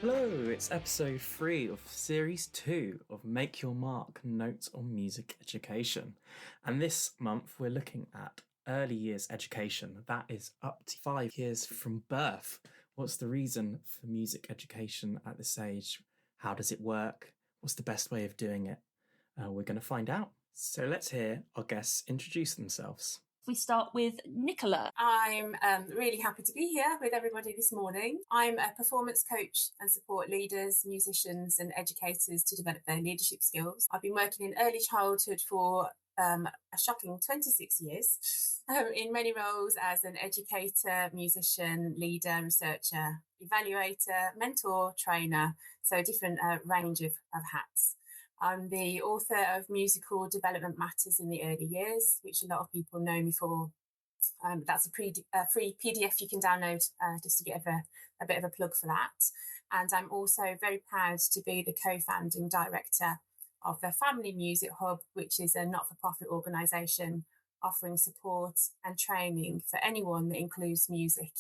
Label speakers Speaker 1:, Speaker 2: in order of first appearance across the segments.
Speaker 1: Hello, it's episode 3 of series 2 of Make Your Mark Notes on Music Education. And this month we're looking at early years education. That is up to 5 years from birth. What's the reason for music education at this age? How does it work? What's the best way of doing it? We're going to find out. So let's hear our guests introduce themselves.
Speaker 2: We start with Nicola.
Speaker 3: I'm really happy to be here with everybody this morning. I'm a performance coach and support leaders, musicians and educators to develop their leadership skills. I've been working in early childhood for a shocking 26 years in many roles as an educator, musician, leader, researcher, evaluator, mentor, trainer, so a different range of hats. I'm the author of Musical Development Matters in the Early Years, which a lot of people know me for. That's a free PDF you can download just to get a bit of a plug for that. And I'm also very proud to be the co-founding director of the Family Music Hub, which is a not-for-profit organisation offering support and training for anyone that includes music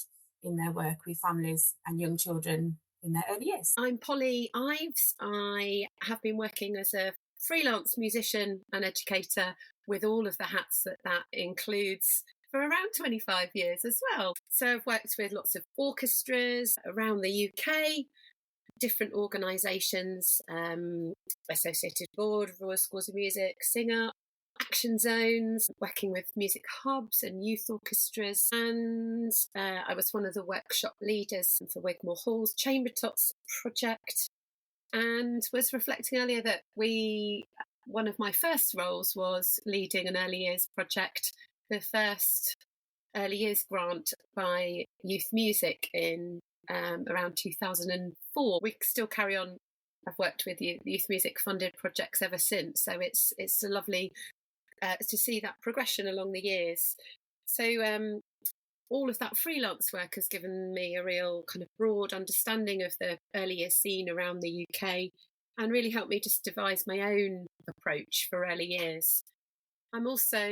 Speaker 3: in their work with families and young children in their early years.
Speaker 4: I'm Polly Ives. I have been working as a freelance musician and educator with all of the hats that includes for around 25 years as well. So I've worked with lots of orchestras around the UK, different organisations, Associated Board, Royal Schools of Music, Singer, Action Zones, working with music hubs and youth orchestras. And I was one of the workshop leaders for Wigmore Hall's Chamber Tots project, and was reflecting earlier that one of my first roles was leading an early years project, the first early years grant by Youth Music in around 2004. We still carry on. I've worked with Youth Music funded projects ever since, so it's a lovely to see that progression along the years. So all of that freelance work has given me a real kind of broad understanding of the early years scene around the UK and really helped me just devise my own approach for early years. I'm also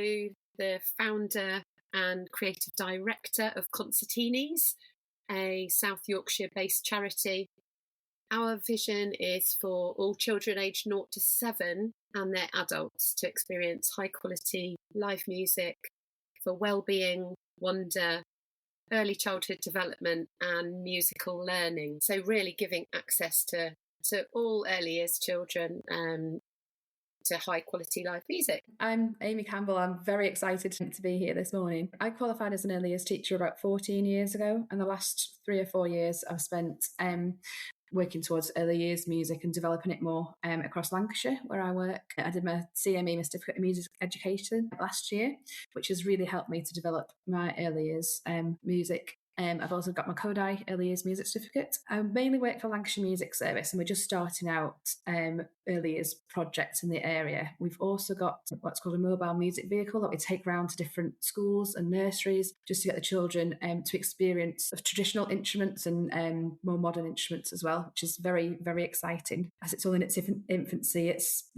Speaker 4: the founder and creative director of Concertinis, a South Yorkshire-based charity. Our vision is for all children aged 0 to 7 and their adults to experience high quality live music for well-being, wonder, early childhood development and musical learning. So really giving access to all early years children to high quality live music.
Speaker 5: I'm Amy Campbell. I'm very excited to be here this morning. I qualified as an early years teacher about 14 years ago, and the last 3 or 4 years I've spent working towards early years music and developing it more across Lancashire, where I work. I did my CME, my Certificate in Music Education, last year, which has really helped me to develop my early years music. I've also got my Kodai Early Years Music Certificate. I mainly work for Lancashire Music Service, and we're just starting out early years projects in the area. We've also got what's called a mobile music vehicle that we take round to different schools and nurseries just to get the children to experience traditional instruments and more modern instruments as well, which is very, very exciting. As it's all in its infancy,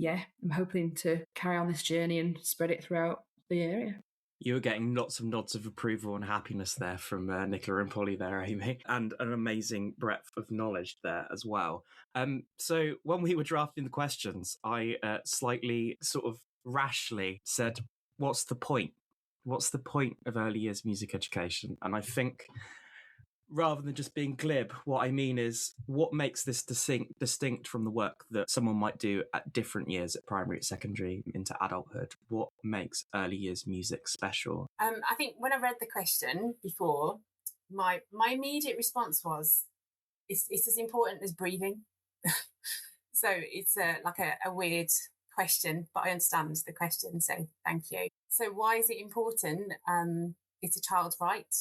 Speaker 5: I'm hoping to carry on this journey and spread it throughout the area.
Speaker 1: You were getting lots of nods of approval and happiness there from Nicola and Polly there, Amy, and an amazing breadth of knowledge there as well. So when we were drafting the questions, I slightly sort of rashly said, what's the point? What's the point of early years music education? And I think rather than just being glib, what I mean is what makes this distinct from the work that someone might do at different years, at primary, at secondary, into adulthood? What makes early years music special?
Speaker 3: I think when I read the question before, my immediate response was, it's as important as breathing. So it's like a weird question, but I understand the question, so thank you. So why is it important? It's a child's right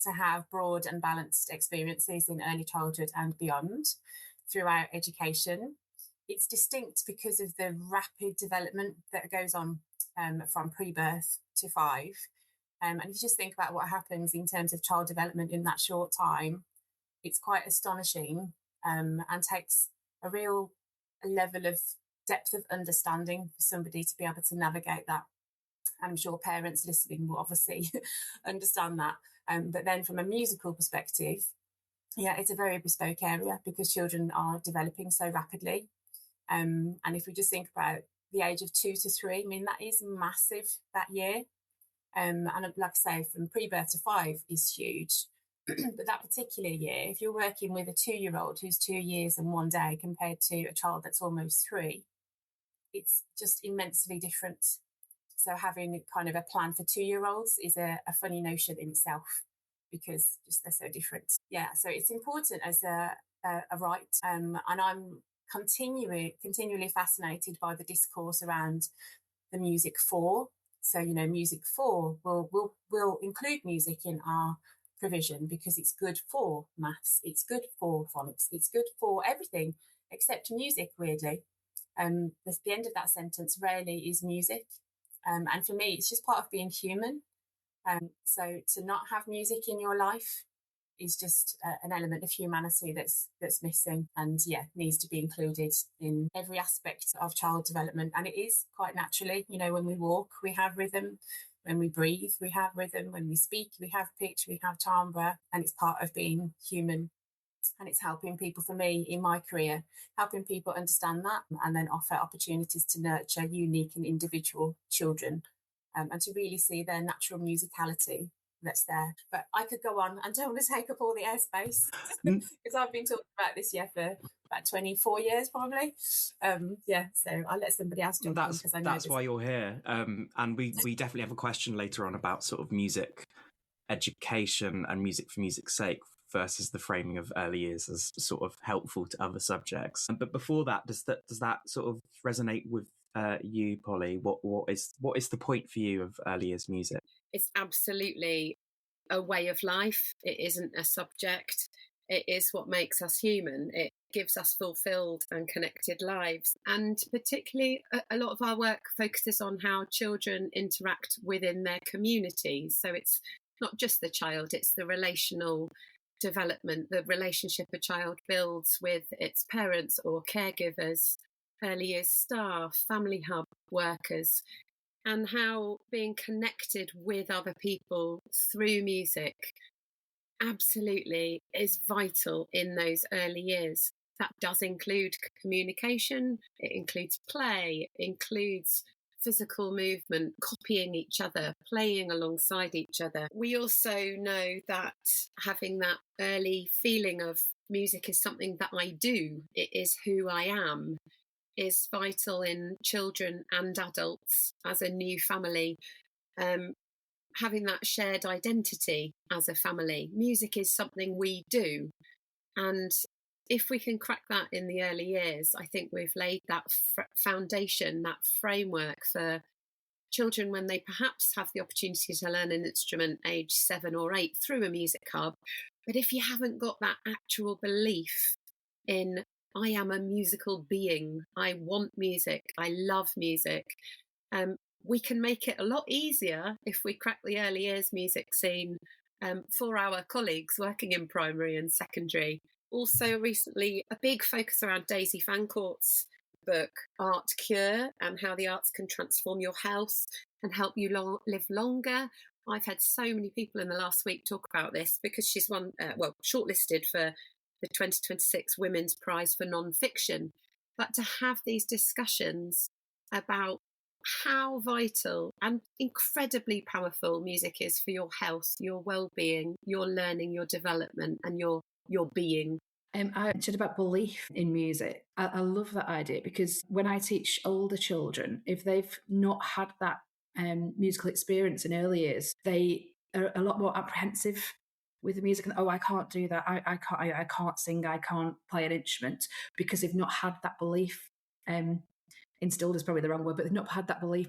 Speaker 3: to have broad and balanced experiences in early childhood and beyond throughout education. It's distinct because of the rapid development that goes on from pre-birth to 5. And if you just think about what happens in terms of child development in that short time, it's quite astonishing and takes a real level of depth of understanding for somebody to be able to navigate that. I'm sure parents listening will obviously understand that. But then from a musical perspective, Yeah, it's a very bespoke area because children are developing so rapidly. And if we just think about the age of 2 to 3, I mean, that is massive that year. And like I say, from pre-birth to 5 is huge. But that particular year, if you're working with a 2-year-old who's 2 years and 1 day compared to a child that's almost 3, it's just immensely different. So having kind of a plan for 2-year-olds is a funny notion in itself because just they're so different. Yeah, so it's important as a right. And I'm continually fascinated by the discourse around the music 4. So, music 4 will include music in our provision because it's good for maths, it's good for phonics, it's good for everything except music, weirdly. The end of that sentence rarely is music. And for me, it's just part of being human. So to not have music in your life is just an element of humanity that's missing, and needs to be included in every aspect of child development. And it is quite naturally, when we walk, we have rhythm. When we breathe, we have rhythm. When we speak, we have pitch, we have timbre, and it's part of being human. And it's helping people, for me, in my career, helping people understand that and then offer opportunities to nurture unique and individual children, and to really see their natural musicality that's there. But I could go on and don't want to take up all the airspace because I've been talking about this for about 24 years probably. So I'll let somebody else jump in because I know
Speaker 1: that's why you're here. And we definitely have a question later on about sort of music education and music for music's sake versus the framing of early years as sort of helpful to other subjects. But before that, does that sort of resonate with you, Polly? What is the point for you of early years music?
Speaker 4: It's absolutely a way of life. It isn't a subject. It is what makes us human. It gives us fulfilled and connected lives. And particularly, a lot of our work focuses on how children interact within their communities. So it's not just the child, it's the relational development, the relationship a child builds with its parents or caregivers, early years staff, family hub workers, and how being connected with other people through music absolutely is vital in those early years. That does include communication, it includes play, it includes physical movement, copying each other, playing alongside each other. We also know that having that early feeling of music is something that I do, it is who I am, is vital in children and adults as a new family. Having that shared identity as a family. Music is something we do. And if we can crack that in the early years, I think we've laid that foundation, that framework for children when they perhaps have the opportunity to learn an instrument age 7 or 8 through a music hub. But if you haven't got that actual belief in, I am a musical being, I want music, I love music, we can make it a lot easier if we crack the early years music scene for our colleagues working in primary and secondary. Also recently, a big focus around Daisy Fancourt's book, Art Cure, and how the arts can transform your health and help you live longer. I've had so many people in the last week talk about this because she's shortlisted for the 2026 Women's Prize for Non-Fiction. But to have these discussions about how vital and incredibly powerful music is for your health, your well-being, your learning, your development, and your being.
Speaker 5: I mentioned about belief in music. I love that idea because when I teach older children, if they've not had that musical experience in early years, they are a lot more apprehensive with the music. And, I can't do that. I can't sing. I can't play an instrument because they've not had that belief. Instilled is probably the wrong word, but they've not had that belief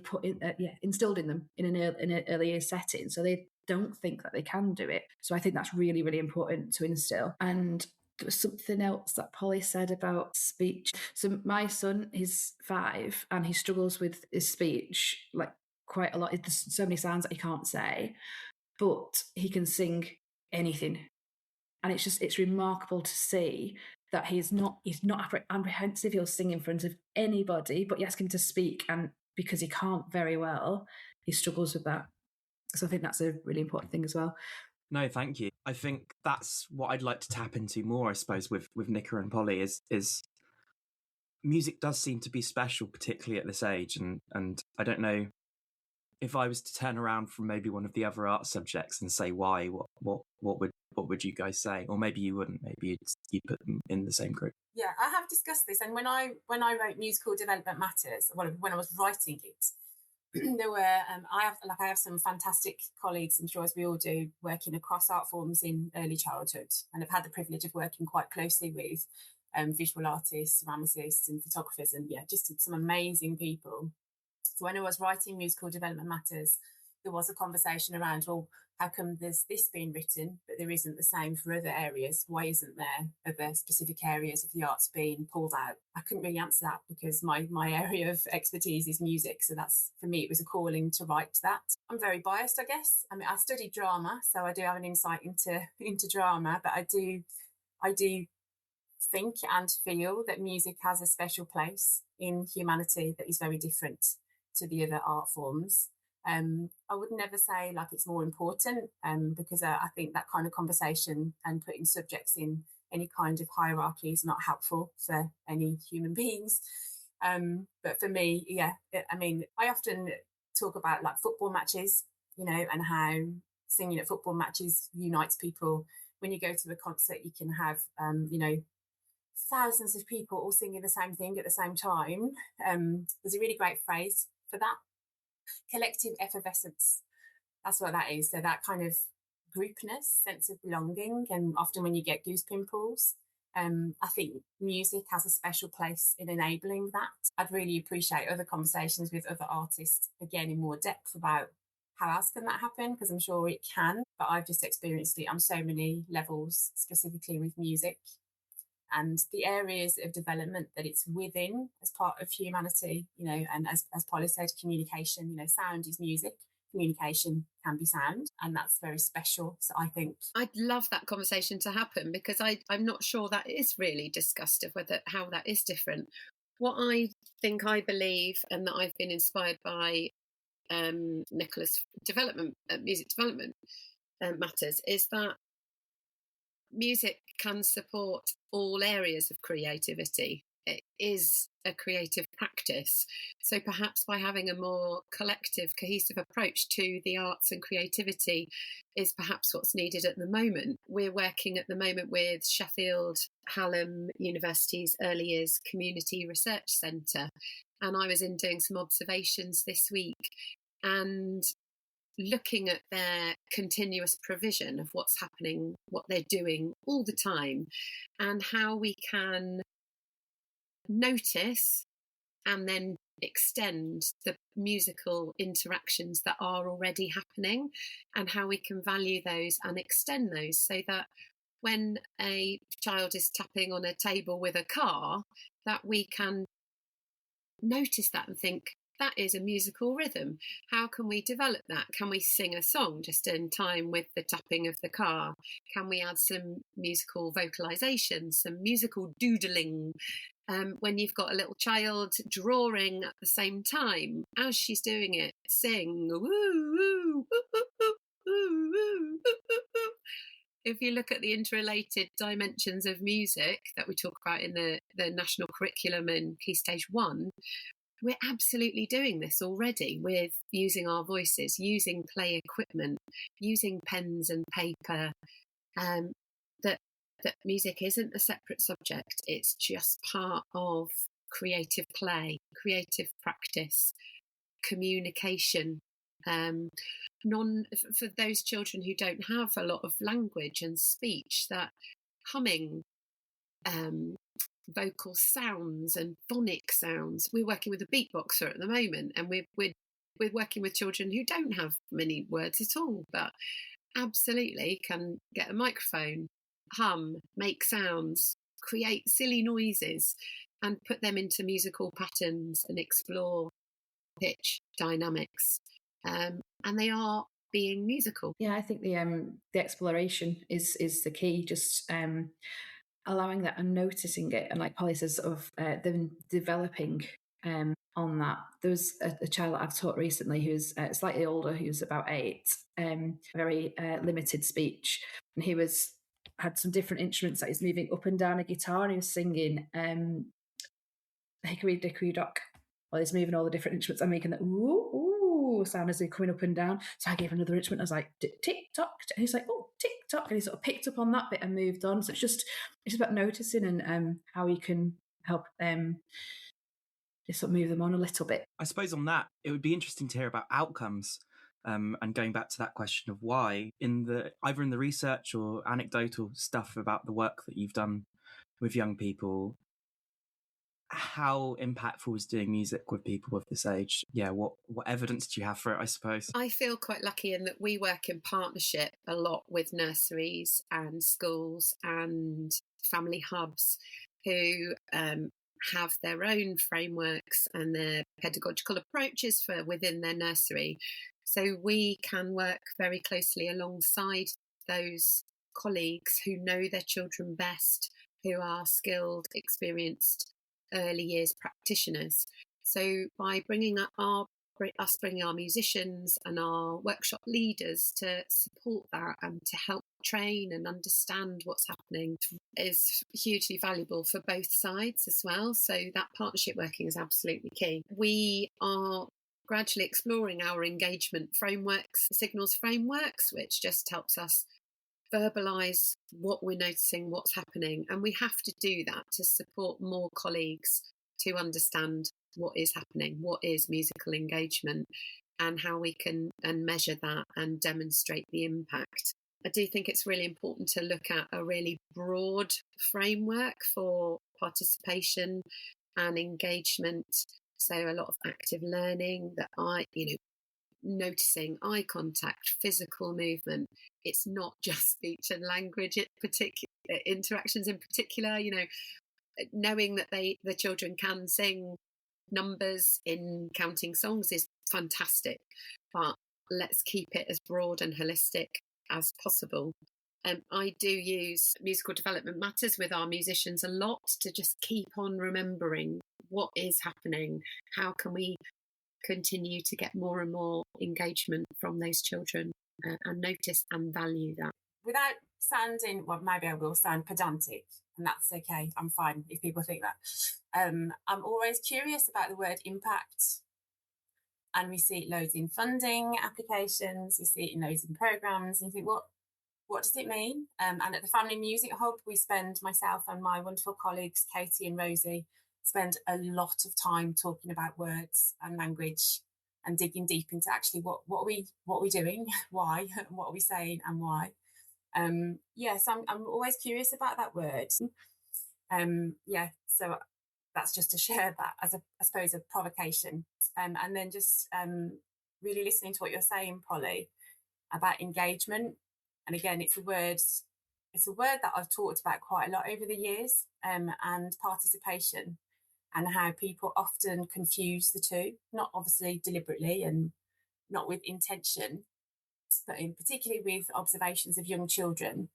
Speaker 5: instilled in them in an early years setting. So they don't think that they can do it. So I think that's really, really important to instill. And there was something else that Polly said about speech. So my son is 5 and he struggles with his speech like quite a lot. There's so many sounds that he can't say, but he can sing anything. And it's remarkable to see that he's not apprehensive. He'll sing in front of anybody, but you ask him to speak, and because he can't very well, he struggles with that. So I think that's a really important thing as well.
Speaker 1: No, thank you. I think that's what I'd like to tap into more, I suppose, with Nicola and Polly is music does seem to be special, particularly at this age, and I don't know if I was to turn around from maybe one of the other art subjects and say why, what would you guys say? Or maybe you wouldn't. Maybe you'd put them in the same group.
Speaker 3: Yeah, I have discussed this, and when I wrote Musical Development Matters, well, when I was writing it, there were I have some fantastic colleagues, I'm sure as we all do, working across art forms in early childhood, and I've had the privilege of working quite closely with visual artists, ceramicists, and photographers, and just some amazing people. So when I was writing Musical Development Matters, there was a conversation around, well, how come there's this being written, but there isn't the same for other areas? Why isn't there other specific areas of the arts being pulled out? I couldn't really answer that because my area of expertise is music. So that's, for me, it was a calling to write that. I'm very biased, I guess. I mean, I studied drama, so I do have an insight into drama, but I do think and feel that music has a special place in humanity that is very different to the other art forms. I would never say like it's more important because I think that kind of conversation and putting subjects in any kind of hierarchy is not helpful for any human beings. But for me, I often talk about like football matches, and how singing at football matches unites people. When you go to a concert, you can have, thousands of people all singing the same thing at the same time. There's a really great phrase for that. Collective effervescence. That's what that is. So that kind of groupness, sense of belonging, and often when you get goose pimples, I think music has a special place in enabling that. I'd really appreciate other conversations with other artists, again, in more depth about how else can that happen, because I'm sure it can, but I've just experienced it on so many levels, specifically with music. And the areas of development that it's within as part of humanity, and as Polly said, communication, sound is music, communication can be sound, and that's very special. So I think
Speaker 4: I'd love that conversation to happen, because I'm not sure that is really discussed of how that is different. What I believe, and that I've been inspired by Nicola's development, music development matters, is that music can support all areas of creativity. It is a creative practice. So perhaps by having a more collective, cohesive approach to the arts and creativity is perhaps what's needed at the moment. We're working at the moment with Sheffield Hallam University's Early Years Community Research Centre, and I was in doing some observations this week and looking at their continuous provision of what's happening, what they're doing all the time, and how we can notice and then extend the musical interactions that are already happening, and how we can value those and extend those, so that when a child is tapping on a table with a car, that we can notice that and think, that is a musical rhythm. How can we develop that? Can we sing a song just in time with the tapping of the car? Can we add some musical vocalisation, some musical doodling? When you've got a little child drawing at the same time, as she's doing it, sing, woo, woo, woo, woo, woo, woo, woo, woo. If you look at the interrelated dimensions of music that we talk about in the national curriculum in Key Stage 1, we're absolutely doing this already with using our voices, using play equipment, using pens and paper. That music isn't a separate subject. It's just part of creative play, creative practice, communication. For those children who don't have a lot of language and speech, that humming, vocal sounds and phonic sounds. We're working with a beatboxer at the moment, and we're working with children who don't have many words at all, but absolutely can get a microphone, hum, make sounds, create silly noises, and put them into musical patterns and explore pitch dynamics. And they are being musical.
Speaker 5: Yeah, I think the exploration is the key. Just allowing that and noticing it, and like Polly says, sort of them developing on that. There was a child that I've taught recently who's slightly older, who's about 8, very limited speech, and he had some different instruments that he's moving up and down a guitar, and he was singing Hickory Dickory Dock. Well, he's moving all the different instruments and making that ooh, ooh sound as they're coming up and down. So I gave him another instrument. I was like, tick tock. And he's like, oh, tick tock. And he sort of picked up on that bit and moved on. So it's just about noticing and how you can help just sort of move them on a little bit.
Speaker 1: I suppose on that, it would be interesting to hear about outcomes. And going back to that question of why, either in the research or anecdotal stuff about the work that you've done with young people, how impactful is doing music with people of this age? Yeah, what evidence do you have for it, I suppose?
Speaker 4: I feel quite lucky in that we work in partnership a lot with nurseries and schools and family hubs who have their own frameworks and their pedagogical approaches for within their nursery. So we can work very closely alongside those colleagues who know their children best, who are skilled, experienced early years practitioners. So by bringing our musicians and our workshop leaders to support that and to help train and understand what's happening is hugely valuable for both sides as well. So that partnership working is absolutely key. We are gradually exploring our engagement frameworks, signals frameworks, which just helps us verbalise what we're noticing, what's happening. And we have to do that to support more colleagues to understand what is happening, what is musical engagement, and how we can measure that and demonstrate the impact. I do think it's really important to look at a really broad framework for participation and engagement. So a lot of active learning, that noticing eye contact, physical movement. It's not just speech and language, interactions in particular, knowing that the children can sing numbers in counting songs is fantastic, but let's keep it as broad and holistic as possible. I do use musical development matters with our musicians a lot to just keep on remembering what is happening, how can we continue to get more and more engagement from those children and notice and value that.
Speaker 3: Without sounding, well, maybe I will sound pedantic, and that's okay. I'm fine if people think that. I'm always curious about the word impact, and we see it loads in funding applications, we see it in loads in programmes, and you think, what does it mean? And at the Family Music Hub, myself and my wonderful colleagues, Katie and Rosie, spend a lot of time talking about words and language and digging deep into actually what are we doing, why, what are we saying, and why. So I'm always curious about that word. So that's just to share that as I suppose a provocation, and then just really listening to what you're saying, Polly, about engagement. And again, it's a word that I've talked about quite a lot over the years, and participation, and how people often confuse the two, not obviously deliberately and not with intention, but in particularly with observations of young children.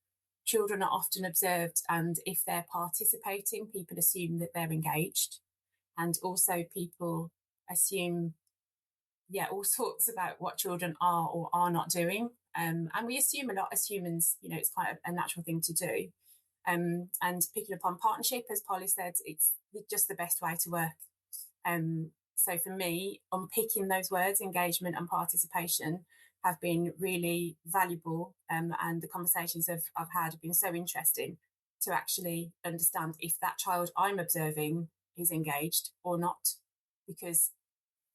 Speaker 3: Children are often observed, and if they're participating, people assume that they're engaged. And also people assume, all sorts about what children are or are not doing. And we assume a lot as humans, it's quite a natural thing to do. And picking up on partnership, as Polly said, it's just the best way to work. So for me, unpicking those words, engagement and participation, have been really valuable, and the conversations I've had have been so interesting to actually understand if that child I'm observing is engaged or not. Because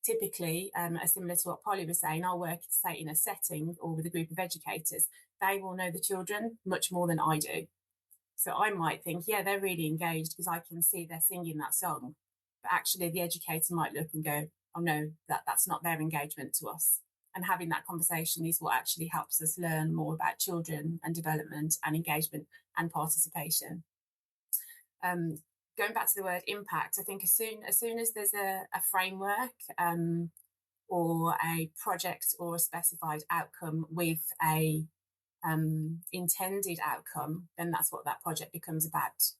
Speaker 3: typically, similar to what Polly was saying, I'll work, say, in a setting or with a group of educators. They will know the children much more than I do. So I might think, they're really engaged because I can see they're singing that song. But actually the educator might look and go, oh no, that's not their engagement to us. And having that conversation is what actually helps us learn more about children and development and engagement and participation. Going back to the word impact, I think as soon as there's a framework or a project or a specified outcome with a intended outcome, then that's what that project becomes about.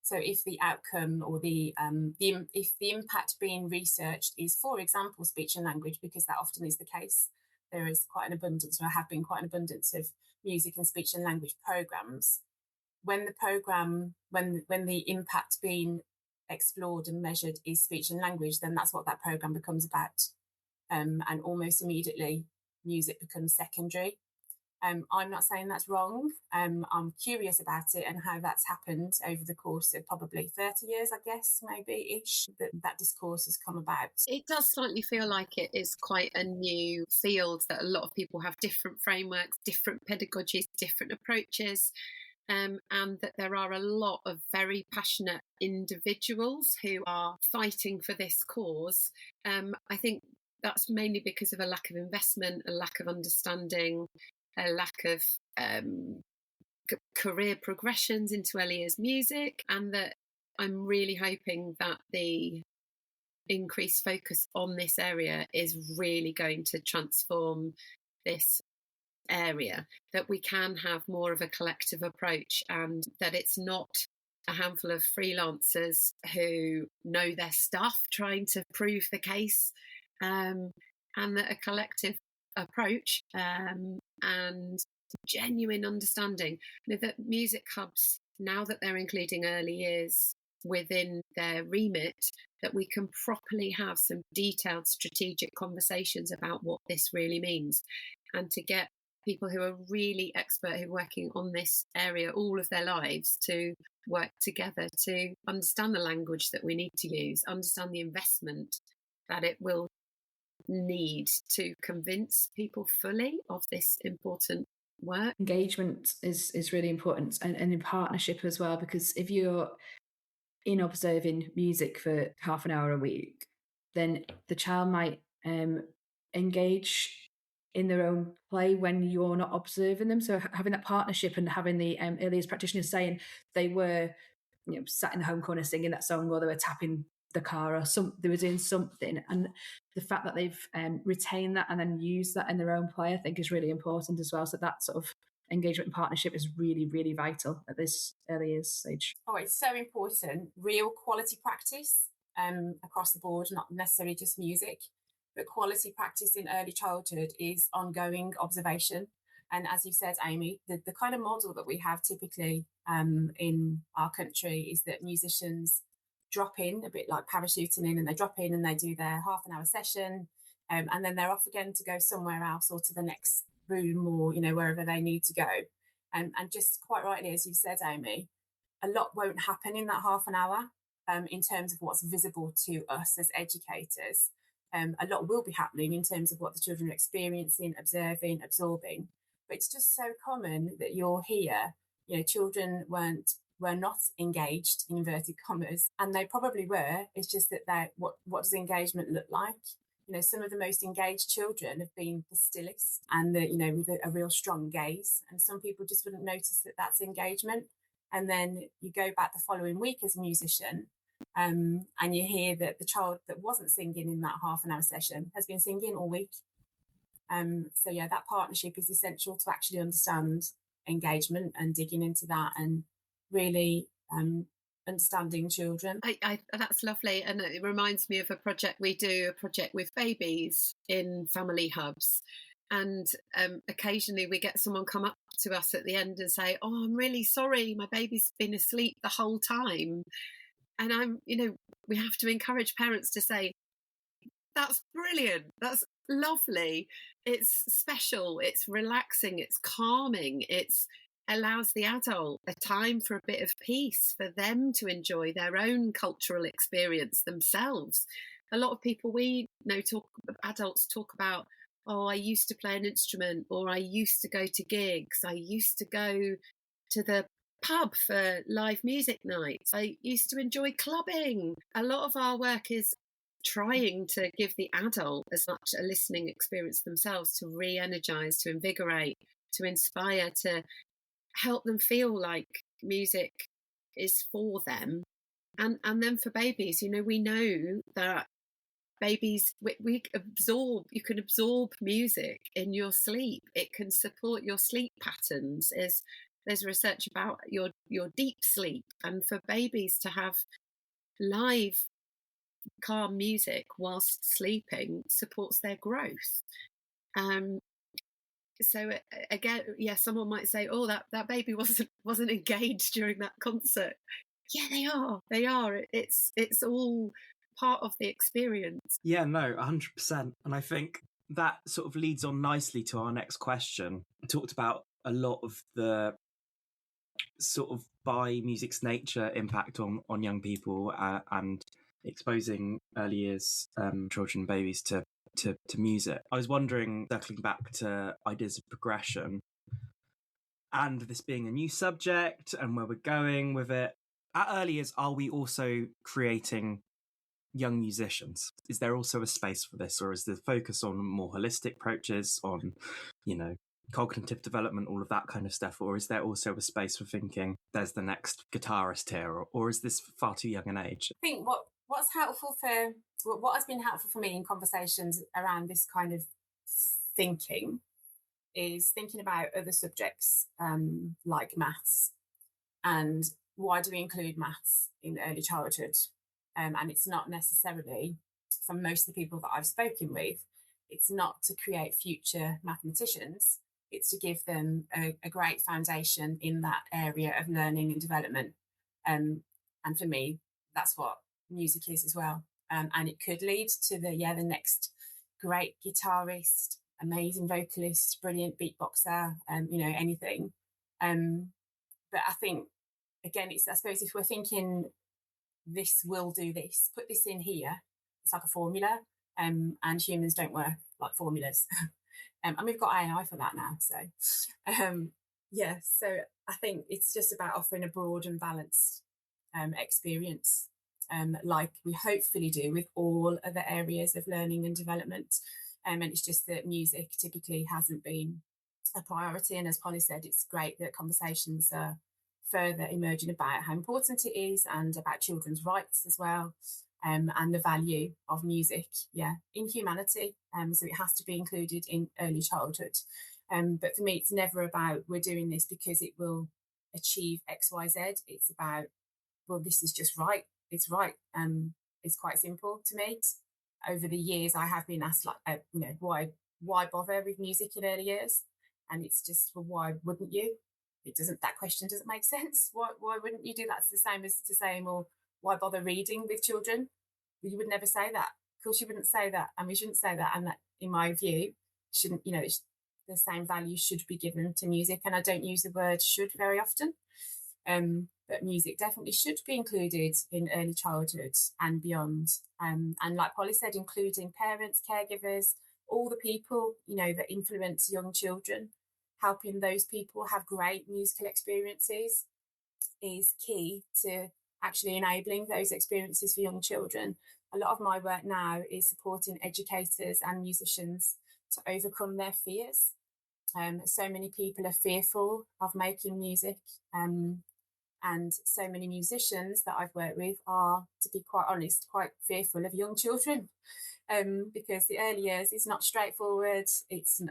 Speaker 3: So if the outcome or if the impact being researched is, for example, speech and language, because that often is the case, there is quite an abundance, or have been quite an abundance of music and speech and language programs. When the impact being explored and measured is speech and language, then that's what that program becomes about. And almost immediately, music becomes secondary. I'm not saying that's wrong. I'm curious about it and how that's happened over the course of probably 30 years, I guess, maybe-ish, that discourse has come about.
Speaker 4: It does slightly feel like it is quite a new field, that a lot of people have different frameworks, different pedagogies, different approaches, and that there are a lot of very passionate individuals who are fighting for this cause. I think that's mainly because of a lack of investment, a lack of understanding, a lack of career progressions into early years music, and that I'm really hoping that the increased focus on this area is really going to transform this area, that we can have more of a collective approach, and that it's not a handful of freelancers who know their stuff trying to prove the case, and that a collective approach and genuine understanding, that music hubs, now that they're including early years within their remit, that we can properly have some detailed strategic conversations about what this really means, and to get people who are really expert, who are working on this area all of their lives, to work together to understand the language that we need to use, understand the investment that it will need to convince people fully of this important work.
Speaker 5: Engagement is really important, and in partnership as well, because if you're in observing music for half an hour a week, then the child might engage in their own play when you're not observing them. So having that partnership and having the earliest practitioners saying they were, sat in the home corner singing that song, or they were tapping the car, or they were doing something, and the fact that they've retained that and then used that in their own play, I think is really important as well. So that sort of engagement and partnership is really, really vital at this early years stage.
Speaker 3: Oh, it's so important. Real quality practice across the board, not necessarily just music, but quality practice in early childhood is ongoing observation. And as you said, Amy, the kind of model that we have typically in our country is that musicians drop in, a bit like parachuting in, and they drop in and they do their half an hour session, and then they're off again to go somewhere else, or to the next room, or wherever they need to go. And just quite rightly, as you said, Amy, a lot won't happen in that half an hour in terms of what's visible to us as educators. A lot will be happening in terms of what the children are experiencing, observing, absorbing. But it's just so common that you're here, children were not engaged, in inverted commas, and they probably were. It's just that what does engagement look like? Some of the most engaged children have been the stillest and with a real strong gaze, and some people just wouldn't notice that that's engagement. And then you go back the following week as a musician, and you hear that the child that wasn't singing in that half an hour session has been singing all week. So yeah, that partnership is essential to actually understand engagement and digging into that, and really understanding children.
Speaker 4: That's lovely, and it reminds me of a project with babies in family hubs, and occasionally we get someone come up to us at the end and say, "Oh, I'm really sorry, my baby's been asleep the whole time," and we have to encourage parents to say, "That's brilliant, that's lovely, it's special, it's relaxing, it's calming, it's allows the adult a time for a bit of peace, for them to enjoy their own cultural experience themselves." A lot of people adults talk about, "Oh, I used to play an instrument," or "I used to go to gigs, I used to go to the pub for live music nights, I used to enjoy clubbing." A lot of our work is trying to give the adult as much a listening experience themselves, to re-energise, to invigorate, to inspire, to help them feel like music is for them. And then for babies, we know that babies, you can absorb music in your sleep. It can support your sleep patterns. there's research about your deep sleep, and for babies to have live calm music whilst sleeping supports their growth. So again, someone might say, "Oh, that baby wasn't engaged during that concert." Yeah, they are. It's all part of the experience.
Speaker 1: Yeah, no, 100%. And I think that sort of leads on nicely to our next question. We talked about a lot of the sort of by music's nature impact on young people and exposing early years children and babies to music. I was wondering, circling back to ideas of progression and this being a new subject and where we're going with it, at early years, are we also creating young musicians? Is there also a space for this, or is the focus on more holistic approaches, on, cognitive development, all of that kind of stuff, or is there also a space for thinking there's the next guitarist here, or is this far too young an age?
Speaker 3: I think what has been helpful for me in conversations around this kind of thinking is thinking about other subjects like maths, and why do we include maths in early childhood? And it's not necessarily, from most of the people that I've spoken with, it's not to create future mathematicians. It's to give them a great foundation in that area of learning and development. And for me, that's what music is as well. And it could lead to the next great guitarist, amazing vocalist, brilliant beatboxer, anything. But I think, again, I suppose if we're thinking this will do this, put this in here, it's like a formula, and humans don't work like formulas. And we've got AI for that now. So, so I think it's just about offering a broad and balanced experience, like we hopefully do with all other areas of learning and development. And it's just that music typically hasn't been a priority. And as Polly said, it's great that conversations are further emerging about how important it is and about children's rights as well. And the value of music, in humanity. So it has to be included in early childhood. But for me, it's never about we're doing this because it will achieve X, Y, Z. It's about, well, this is just right. It's right. It's quite simple to me. Over the years, I have been asked, why bother with music in early years? And it's just, well, why wouldn't you? That question doesn't make sense. Why wouldn't you do that? It's the same as to saying, well, why bother reading with children? You would never say that. Of course, you wouldn't say that, and we shouldn't say that. And that, in my view, shouldn't, the same value should be given to music. And I don't use the word should very often, but music definitely should be included in early childhood and beyond. And like Polly said, including parents, caregivers, all the people, that influence young children, helping those people have great musical experiences is key to actually enabling those experiences for young children. A lot of my work now is supporting educators and musicians to overcome their fears. So many people are fearful of making music, and so many musicians that I've worked with are, to be quite honest, quite fearful of young children, because the early years is not straightforward. It's,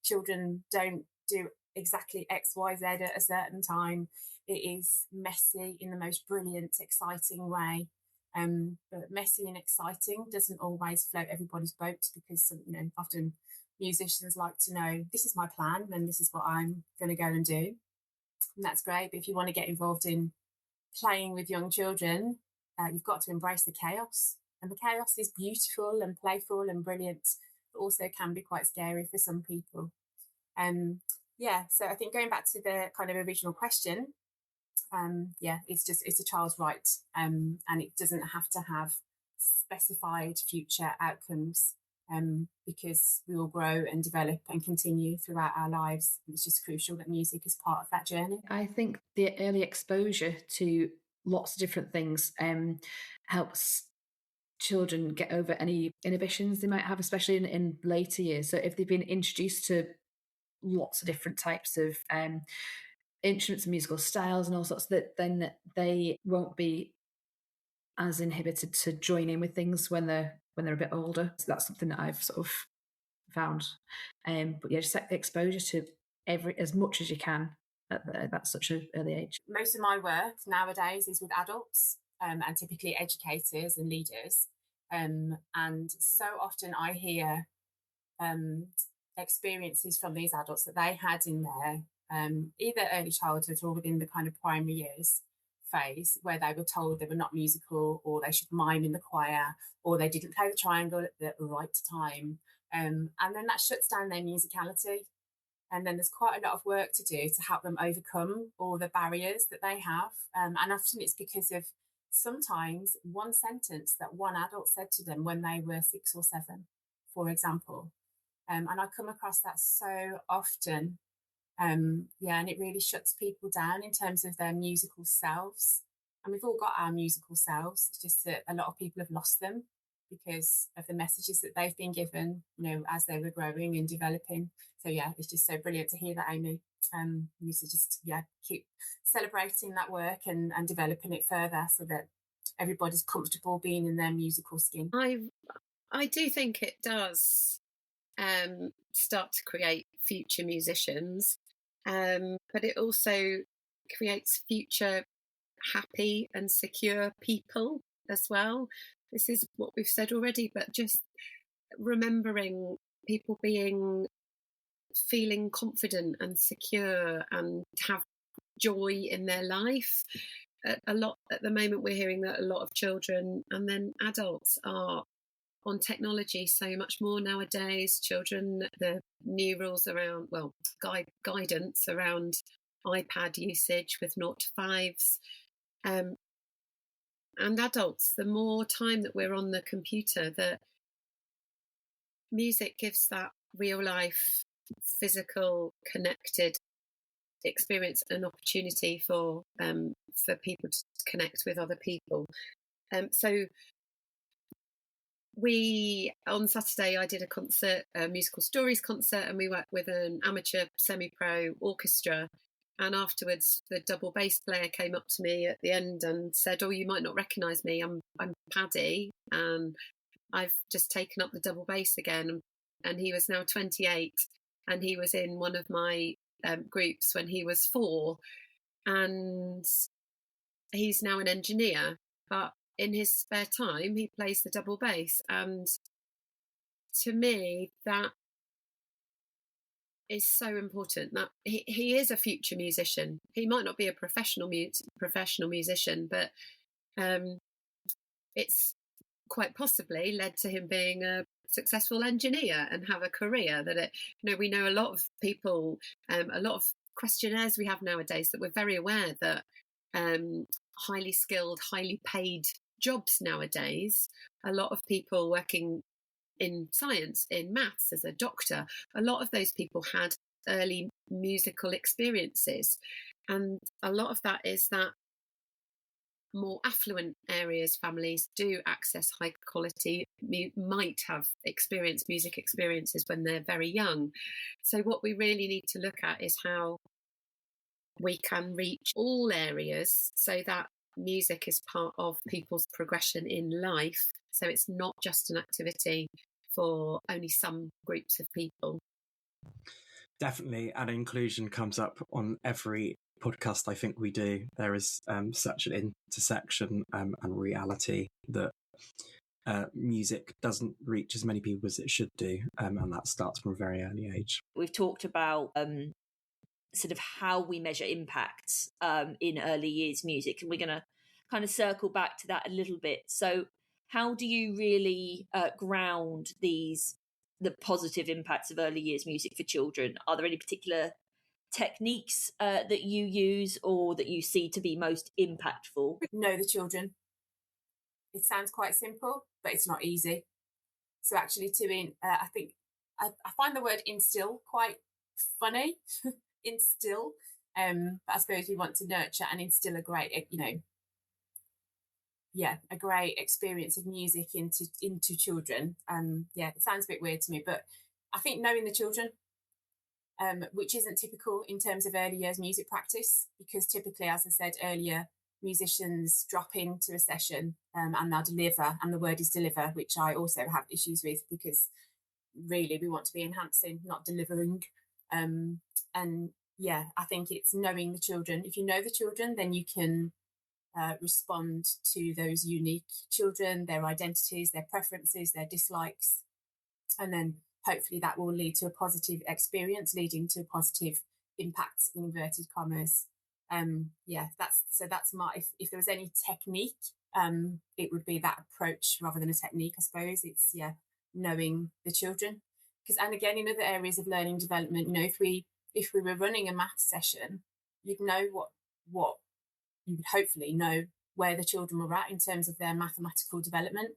Speaker 3: children don't do exactly X, Y, Z at a certain time. It is messy in the most brilliant, exciting way. But messy and exciting doesn't always float everybody's boat, because, often musicians like to know, this is my plan and this is what I'm going to go and do. And that's great. But if you want to get involved in playing with young children, you've got to embrace the chaos. And the chaos is beautiful and playful and brilliant, but also can be quite scary for some people. So I think going back to the kind of original question, it's a child's right, and it doesn't have to have specified future outcomes, because we will grow and develop and continue throughout our lives. It's just crucial that music is part of that journey.
Speaker 5: I think the early exposure to lots of different things helps children get over any inhibitions they might have, especially in later years. So if they've been introduced to lots of different types of instruments and musical styles and all sorts, that then they won't be as inhibited to join in with things when they're a bit older. So that's something that I've sort of found. But just like the exposure to as much as you can at such an early age?
Speaker 3: Most of my work nowadays is with adults, and typically educators and leaders. And so often I hear experiences from these adults that they had in their either early childhood or within the kind of primary years phase, where they were told they were not musical, or they should mime in the choir, or they didn't play the triangle at the right time. And then that shuts down their musicality. And then there's quite a lot of work to do to help them overcome all the barriers that they have. And often it's because of sometimes one sentence that one adult said to them when they were 6 or 7, for example. And I come across that so often. And it really shuts people down in terms of their musical selves. And we've all got our musical selves. It's just that a lot of people have lost them because of the messages that they've been given, as they were growing and developing. So it's just so brilliant to hear that, Amy. You should just keep celebrating that work and developing it further so that everybody's comfortable being in their musical skin.
Speaker 4: I do think it does start to create future musicians, but it also creates future happy and secure people as well. This is what we've said already, but just remembering people feeling confident and secure and have joy in their life. A lot at the moment, we're hearing that a lot of children and then adults are on technology so much more nowadays. Children, the new rules around, guidance around iPad usage with 0 to 5s. And adults, the more time that we're on the computer, the music gives that real life, physical, connected experience and opportunity for people to connect with other people. So on Saturday, I did a concert, a musical stories concert, and we worked with an amateur semi-pro orchestra. And afterwards, the double bass player came up to me at the end and said, "Oh, you might not recognise me. I'm Paddy, and I've just taken up the double bass again." And he was now 28, and he was in one of my groups when he was 4, and he's now an engineer. But in his spare time, he plays the double bass, and to me, that is so important. That he is a future musician. He might not be a professional musician, but it's quite possibly led to him being a successful engineer and have a career. That we know a lot of people, a lot of questionnaires we have nowadays, that we're very aware that highly skilled, highly paid jobs nowadays, a lot of people working in science, in maths, as a doctor, a lot of those people had early musical experiences. And a lot of that is that more affluent areas, families do access high quality, might have experienced music experiences when they're very young. So what we really need to look at is how we can reach all areas so that music is part of people's progression in life. So it's not just an activity for only some groups of people.
Speaker 1: Definitely, and inclusion comes up on every podcast I think we do. There is such an intersection and reality that music doesn't reach as many people as it should do, and that starts from a very early age.
Speaker 2: We've talked about sort of how we measure impacts in early years music, and we're going to kind of circle back to that a little bit. So how do you really ground the positive impacts of early years music for children? Are there any particular techniques that you use or that you see to be most impactful?
Speaker 3: Know the children. It sounds quite simple, but it's not easy. So actually I think I find the word instill quite funny. Instill. But I suppose we want to nurture and instill a great, a great experience of music into children. It sounds a bit weird to me, but I think knowing the children, which isn't typical in terms of early years music practice, because typically, as I said earlier, musicians drop into a session and they'll deliver, and the word is deliver, which I also have issues with, because really we want to be enhancing, not delivering. And yeah, I think it's knowing the children. If you know the children, then you can respond to those unique children, their identities, their preferences, their dislikes, and then hopefully that will lead to a positive experience, leading to positive impacts in inverted commas. Yeah, that's my, if there was any technique, it would be that approach rather than a technique, I suppose. It's, yeah, knowing the children. Because, and again, in other areas of learning development, you know, if we were running a math session, you'd know what you would hopefully know where the children were at in terms of their mathematical development.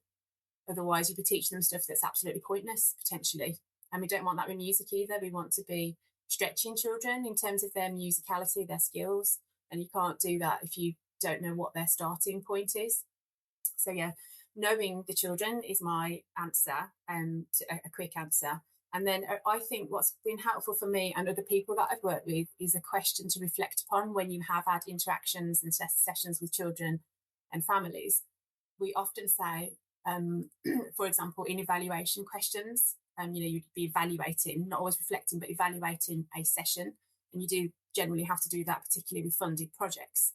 Speaker 3: Otherwise, you could teach them stuff that's absolutely pointless, potentially. And we don't want that with music either. We want to be stretching children in terms of their musicality, their skills. And you can't do that if you don't know what their starting point is. So, yeah, knowing the children is my answer, a quick answer. And then I think what's been helpful for me and other people that I've worked with is a question to reflect upon when you have had interactions and sessions with children and families. We often say, for example, in evaluation questions, you know, you'd be evaluating, not always reflecting, but evaluating a session. And you do generally have to do that, particularly with funded projects.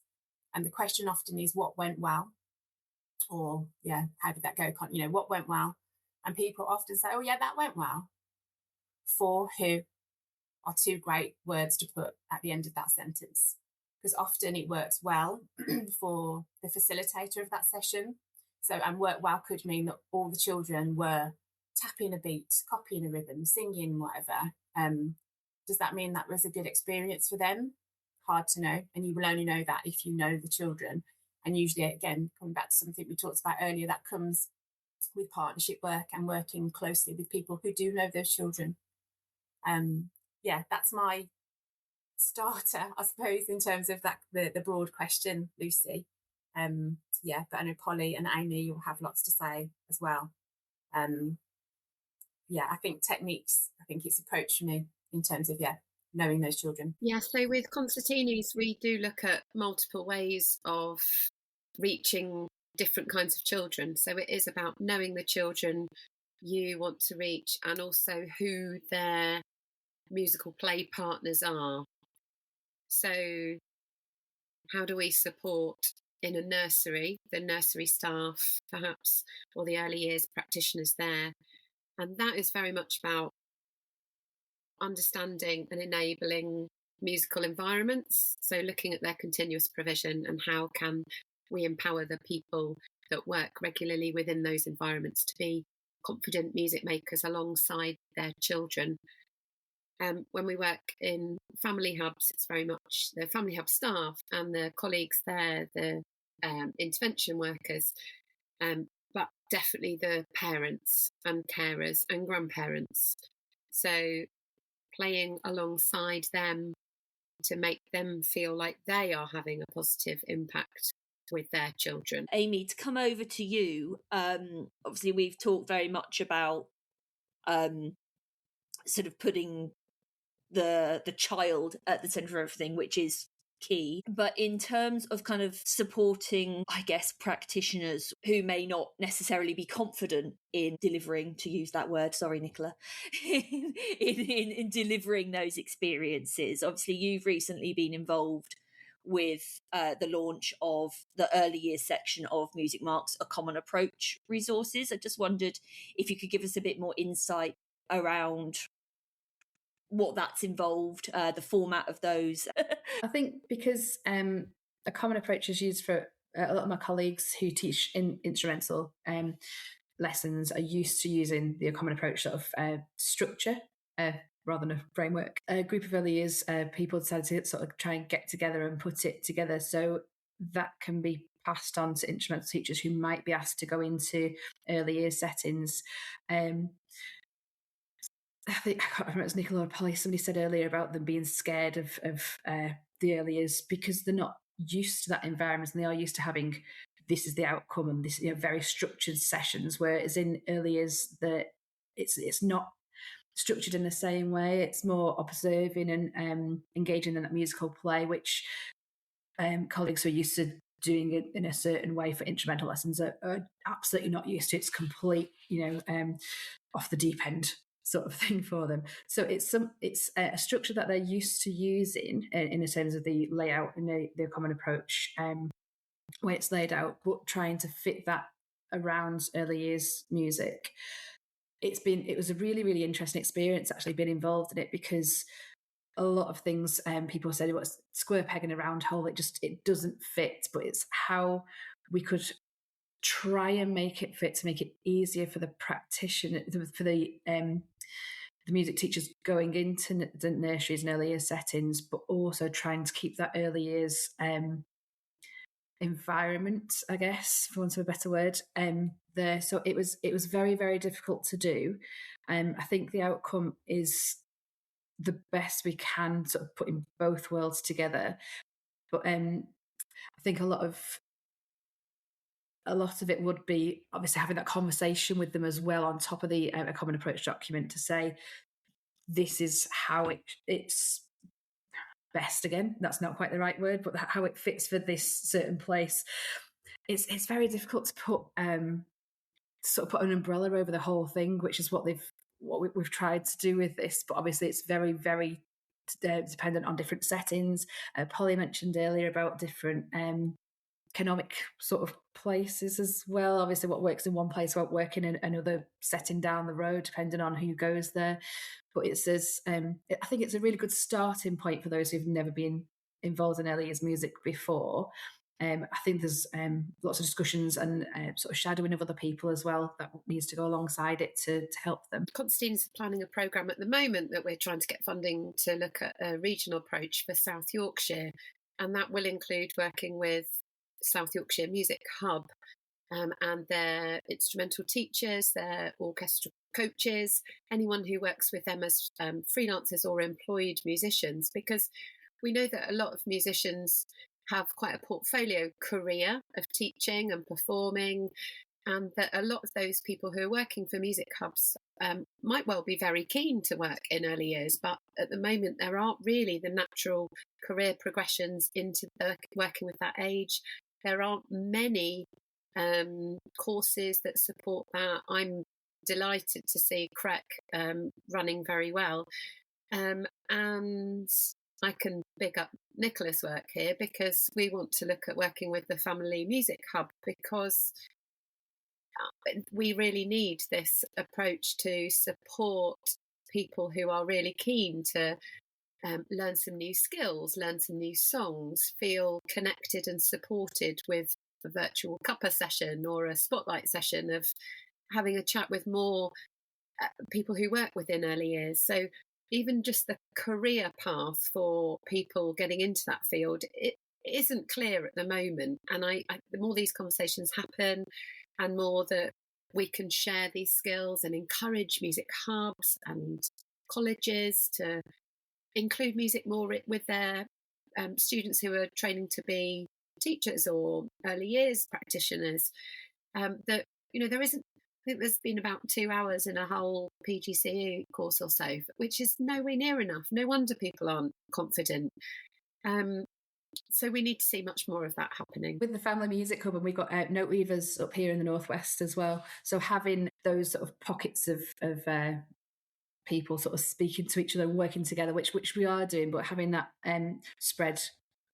Speaker 3: And the question often is, what went well? Or, yeah, how did that go? You know, what went well? And people often say, oh, yeah, that went well. For who are two great words to put at the end of that sentence. Because often it works well for the facilitator of that session. So, and work well could mean that all the children were tapping a beat, copying a rhythm, singing, whatever. Does that mean that was a good experience for them? Hard to know. And you will only know that if you know the children. And usually, again, coming back to something we talked about earlier, that comes with partnership work and working closely with people who do know those children. Yeah, that's my starter, I suppose, in terms of that the broad question, Lucy. Yeah, but I know Polly and Amy will have lots to say as well. Yeah, I think techniques, I think it's approach for me in terms of, yeah, knowing those children.
Speaker 4: Yeah, so with concertinis, we do look at multiple ways of reaching different kinds of children. So it is about knowing the children you want to reach and also who their musical play partners are. So how do we support in a nursery, the nursery staff perhaps, or the early years practitioners there? And that is very much about understanding and enabling musical environments. So looking at their continuous provision and how can we empower the people that work regularly within those environments to be confident music makers alongside their children. When we work in family hubs, it's very much the family hub staff and the colleagues there, the intervention workers, but definitely the parents and carers and grandparents. So playing alongside them to make them feel like they are having a positive impact with their children.
Speaker 2: Amy, to come over to you, obviously we've talked very much about sort of putting the child at the centre of everything, which is key. But in terms of kind of supporting, I guess, practitioners who may not necessarily be confident in delivering, to use that word, sorry, Nicola, in delivering those experiences. Obviously, you've recently been involved with the launch of the early years section of Music Marks, A Common Approach resources. I just wondered if you could give us a bit more insight around what that's involved, the format of those.
Speaker 5: I think because a common approach is used for a lot of my colleagues who teach in instrumental lessons are used to using the common approach sort of structure rather than a framework. A group of early years people decided to sort of try and get together and put it together so that can be passed on to instrumental teachers who might be asked to go into early years settings. I think, I can't remember, it was Nicola or Polly, somebody said earlier about them being scared of the early years because they're not used to that environment and they are used to having this is the outcome and this, you know, very structured sessions, whereas in early years it's not structured in the same way. It's more observing and engaging in that musical play, which colleagues who are used to doing it in a certain way for instrumental lessons are absolutely not used to. It's complete, off the deep end. sort of thing for them. So it's a structure that they're used to using in terms of the layout and the common approach, where it's laid out, but trying to fit that around early years music. It was a really, really interesting experience actually being involved in it, because a lot of things people said it was square peg in a round hole. It doesn't fit, but it's how we could try and make it fit to make it easier for the practitioner, for the music teachers going into the nurseries and early years settings, but also trying to keep that early years environment, I guess, for want of a better word, there. So it was very, very difficult to do. I think the outcome is the best we can, sort of putting both worlds together. But I think a lot of it would be obviously having that conversation with them as well, on top of the a common approach document, to say this is how it's best. Again, that's not quite the right word, but how it fits for this certain place. It's very difficult to put sort of put an umbrella over the whole thing, which is what we've tried to do with this. But obviously, it's very, very dependent on different settings. Polly mentioned earlier about different economic sort of places as well. Obviously, what works in one place won't work in another setting down the road, depending on who goes there. But it says, I think it's a really good starting point for those who've never been involved in early years music before. I think there's lots of discussions and sort of shadowing of other people as well that needs to go alongside it to help them.
Speaker 4: Constantine's planning a programme at the moment that we're trying to get funding to look at a regional approach for South Yorkshire, and that will include working with South Yorkshire Music Hub and their instrumental teachers, their orchestra coaches, anyone who works with them as freelancers or employed musicians, because we know that a lot of musicians have quite a portfolio career of teaching and performing, and that a lot of those people who are working for music hubs might well be very keen to work in early years, but at the moment there aren't really the natural career progressions into working with that age. There aren't many courses that support that. I'm delighted to see CREC running very well. And I can big up Nicola's work here, because we want to look at working with the Family Music Hub, because we really need this approach to support people who are really keen to learn some new skills, learn some new songs, feel connected and supported with a virtual cuppa session or a spotlight session, of having a chat with more people who work within early years. So even just the career path for people getting into that field, it isn't clear at the moment. And the more these conversations happen, and more that we can share these skills and encourage music hubs and colleges to include music more with their students who are training to be teachers or early years practitioners, that, there isn't, I think there's been about 2 hours in a whole PGCE course or so, which is nowhere near enough. No wonder people aren't confident. So we need to see much more of that happening.
Speaker 5: With the Family Music Hub, and we've got note weavers up here in the Northwest as well. So having those sort of pockets of people sort of speaking to each other and working together, which we are doing, but having that spread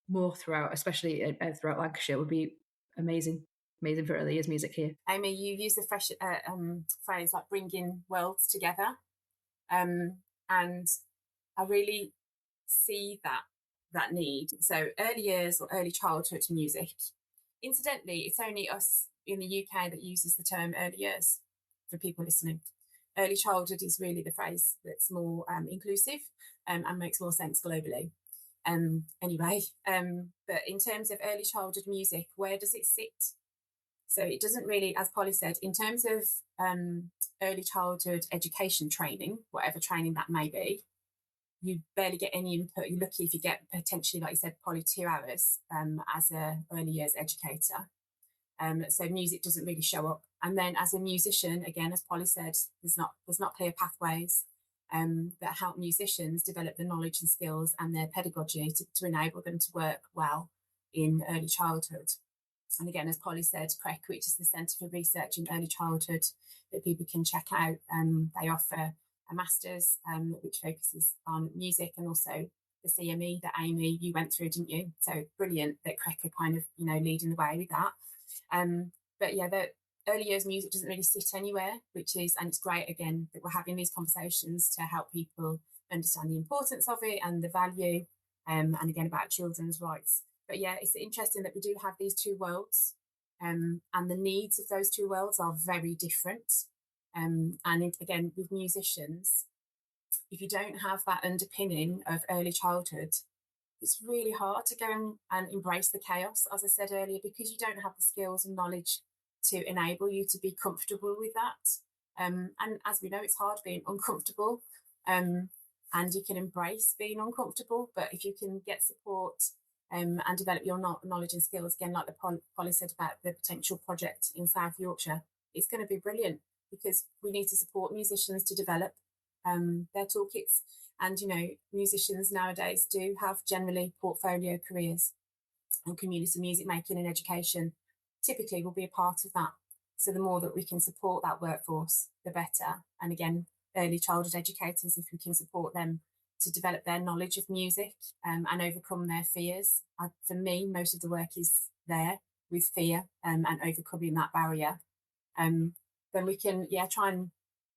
Speaker 5: more throughout, especially throughout Lancashire, would be amazing for early years music here.
Speaker 3: Amy, you use the fresh phrase like bringing worlds together, and I really see that need. So early years or early childhood music. Incidentally, it's only us in the UK that uses the term early years for people listening. Early childhood is really the phrase that's more inclusive and makes more sense globally. Anyway, but in terms of early childhood music, where does it sit? So it doesn't really, as Polly said, in terms of early childhood education training, whatever training that may be, you barely get any input. You're lucky if you get potentially, like you said, Polly, 2 hours as a early years educator. So music doesn't really show up. And then as a musician, again, as Polly said, there's not clear pathways that help musicians develop the knowledge and skills and their pedagogy to enable them to work well in early childhood. And again, as Polly said, CREC, which is the Centre for Research in Early Childhood, that people can check out, they offer a master's which focuses on music, and also the CME that Amy, you went through, didn't you? So brilliant that Cracker kind of, leading the way with that. But yeah, the early years music doesn't really sit anywhere, and it's great again that we're having these conversations to help people understand the importance of it and the value, and again about children's rights. But yeah, it's interesting that we do have these two worlds, and the needs of those two worlds are very different. Again, with musicians, if you don't have that underpinning of early childhood, it's really hard to go and embrace the chaos, as I said earlier, because you don't have the skills and knowledge to enable you to be comfortable with that. And as we know, it's hard being uncomfortable, and you can embrace being uncomfortable. But if you can get support and develop your knowledge and skills, again, like the Polly said about the potential project in South Yorkshire, it's going to be brilliant, because we need to support musicians to develop their toolkits. And, musicians nowadays do have generally portfolio careers, and community music making and education typically will be a part of that. So the more that we can support that workforce, the better. And again, early childhood educators, if we can support them to develop their knowledge of music and overcome their fears. For me, most of the work is there with fear and overcoming that barrier. Then we can, try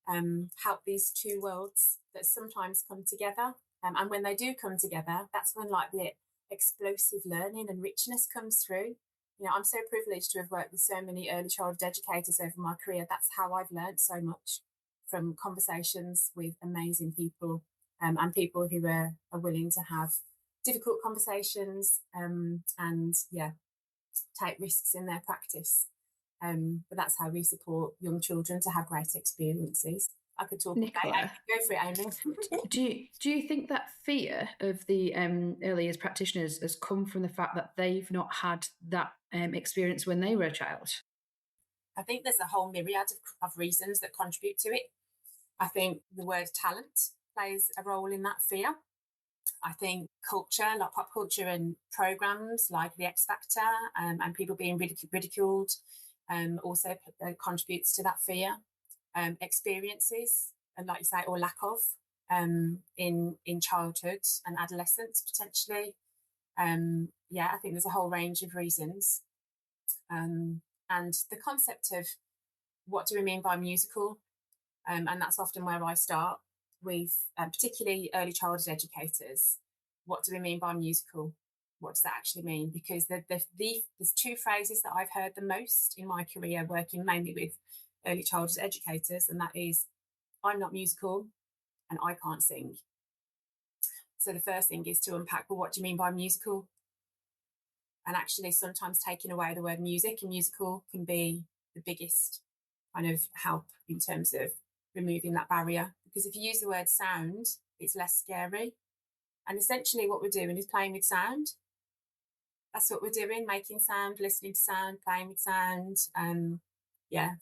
Speaker 3: and help these two worlds that sometimes come together. And when they do come together, that's when like the explosive learning and richness comes through. I'm so privileged to have worked with so many early childhood educators over my career. That's how I've learned so much, from conversations with amazing people, and people who are willing to have difficult conversations and take risks in their practice. But that's how we support young children to have great experiences. I could talk
Speaker 5: Nicola,
Speaker 3: about it. Go for it,
Speaker 5: Amy. Do you think that fear of the early years practitioners has come from the fact that they've not had that experience when they were a child?
Speaker 3: I think there's a whole myriad of reasons that contribute to it. I think the word talent plays a role in that fear. I think culture, like pop culture and programs like The X Factor, and people being ridiculed, also contributes to that fear. Experiences, and like you say, or lack of, in childhood and adolescence potentially. I think there's a whole range of reasons. And the concept of what do we mean by musical, and that's often where I start with, particularly early childhood educators. What do we mean by musical? What does that actually mean? Because there's two phrases that I've heard the most in my career working mainly with early childhood educators, and that is, I'm not musical and I can't sing. So the first thing is to unpack, well, what do you mean by musical? And actually sometimes taking away the word music and musical can be the biggest kind of help in terms of removing that barrier. Because if you use the word sound, it's less scary. And essentially what we're doing is playing with sound. That's what we're doing, making sound, listening to sound, playing with sound.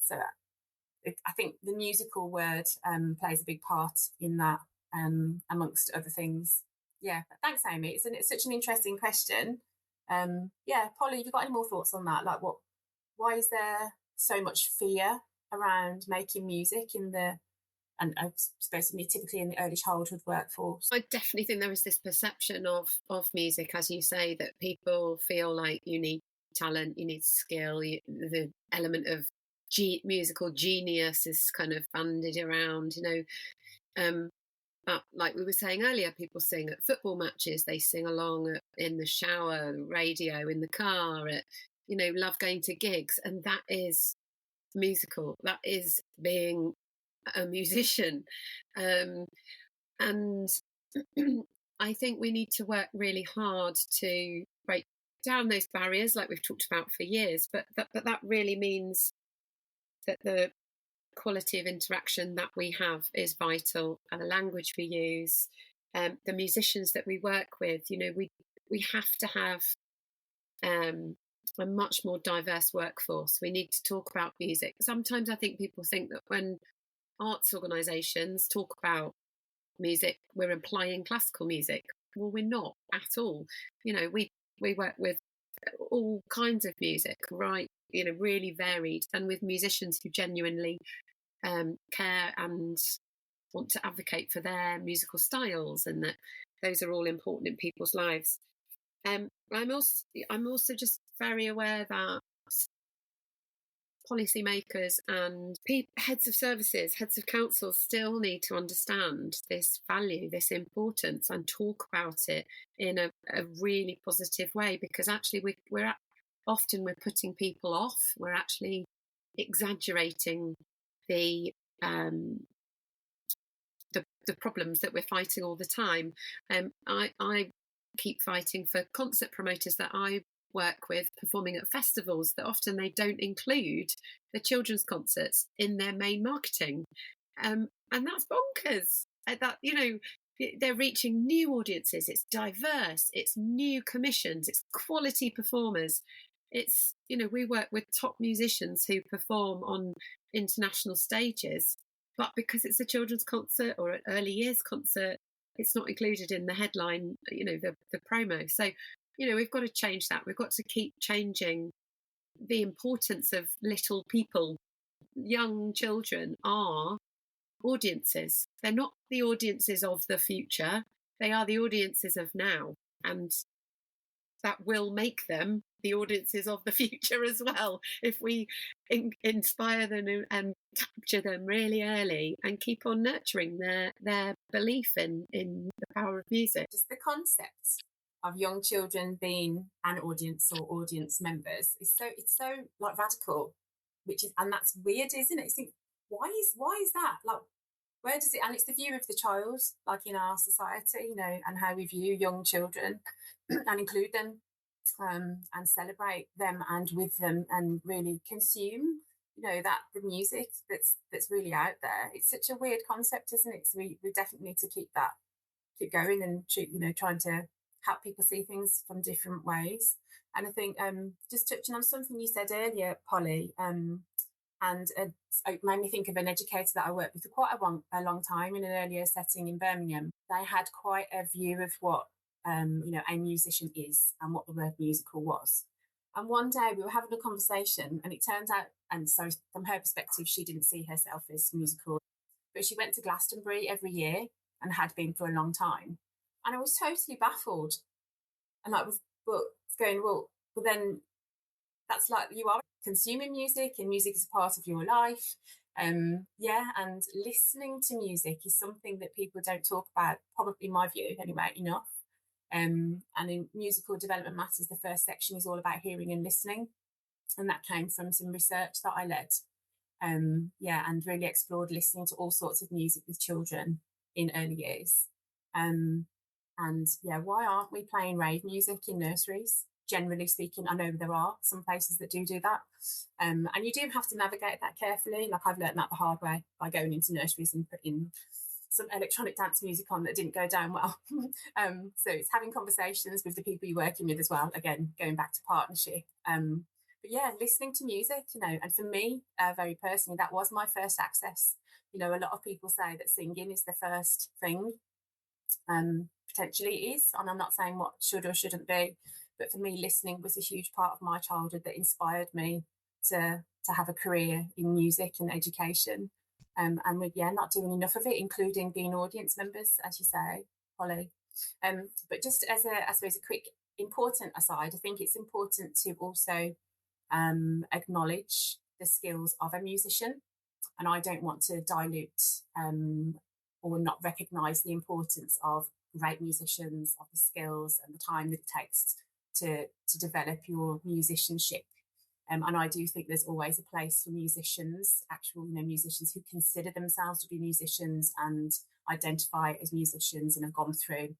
Speaker 3: So I think the musical word plays a big part in that, amongst other things. Yeah, but thanks, Amy. It's such an interesting question. Polly, have you got any more thoughts on that? Like, why is there so much fear around making music and I suppose typically in the early childhood workforce?
Speaker 4: I definitely think there is this perception of music, as you say, that people feel like you need talent, you need skill, the element of musical genius is kind of bandied around, but like we were saying earlier, people sing at football matches, they sing along in the shower, radio, in the car, love going to gigs, and that is musical. That is being a musician. And I think we need to work really hard to break down those barriers, like we've talked about for years, but that really means that the quality of interaction that we have is vital, and the language we use, the musicians that we work with, we have to have a much more diverse workforce. We need to talk about music. Sometimes I think people think that when arts organisations talk about music, we're implying classical music. Well, we're not at all. We work with all kinds of music, right? Really varied, and with musicians who genuinely care and want to advocate for their musical styles, and that those are all important in people's lives. I'm also just very aware that policymakers and heads of services, heads of councils still need to understand this value, this importance, and talk about it in a really positive way, because actually we're often putting people off. We're actually exaggerating the problems that we're fighting all the time. I keep fighting for concert promoters that I work with performing at festivals, that often they don't include the children's concerts in their main marketing, and that's bonkers. That, you know, they're reaching new audiences, it's diverse, it's new commissions, it's quality performers. It's, you know, we work with top musicians who perform on international stages, but because it's a children's concert or an early years concert, it's not included in the headline, you know, the promo. So, you know, we've got to change that. We've got to keep changing the importance of little people. Young children are audiences. They're not the audiences of the future. They are the audiences of now. And that will make them the audiences of the future as well, if we inspire them and capture them really early and keep on nurturing their belief in the power of music.
Speaker 3: Just the concept of young children being an audience or audience members is so like radical, and that's weird, isn't it? You think, why is that? Like, where does it? And it's the view of the child, like in our society, you know, and how we view young children and include them, and celebrate them and with them, and really consume, you know, that the music that's really out there. It's such a weird concept, isn't it? So we definitely need to keep going and, you know, trying to help people see things from different ways. And I think just touching on something you said earlier, Polly, and it made me think of an educator that I worked with for quite a long time in an earlier setting in Birmingham. They had quite a view of what you know, a musician is and what the word musical was. And one day we were having a conversation, and it turned out, and so from her perspective, she didn't see herself as musical, but she went to Glastonbury every year and had been for a long time. And I was totally baffled. And I was going, well, then that's like, you are consuming music, and music is a part of your life. And listening to music is something that people don't talk about, probably in my view anyway, enough. And in Musical Development Matters, the first section is all about hearing and listening. And that came from some research that I led. And really explored listening to all sorts of music with children in early years. Why aren't we playing rave music in nurseries? Generally speaking, I know there are some places that do that. And you do have to navigate that carefully. Like, I've learned that the hard way by going into nurseries and putting some electronic dance music on that didn't go down well. So it's having conversations with the people you're working with as well. Again, going back to partnership. But yeah, listening to music, you know, and for me, very personally, that was my first access. You know, a lot of people say that singing is the first thing. Potentially it is, and I'm not saying what should or shouldn't be, but for me, listening was a huge part of my childhood that inspired me to have a career in music and education. And we're not doing enough of it, including being audience members, as you say, Polly. But just as I suppose a quick important aside, I think it's important to also acknowledge the skills of a musician, and I don't want to dilute or not recognise the importance of great musicians, of the skills and the time that it takes to develop your musicianship. And I do think there's always a place for musicians, actual, you know, musicians who consider themselves to be musicians and identify as musicians and have gone through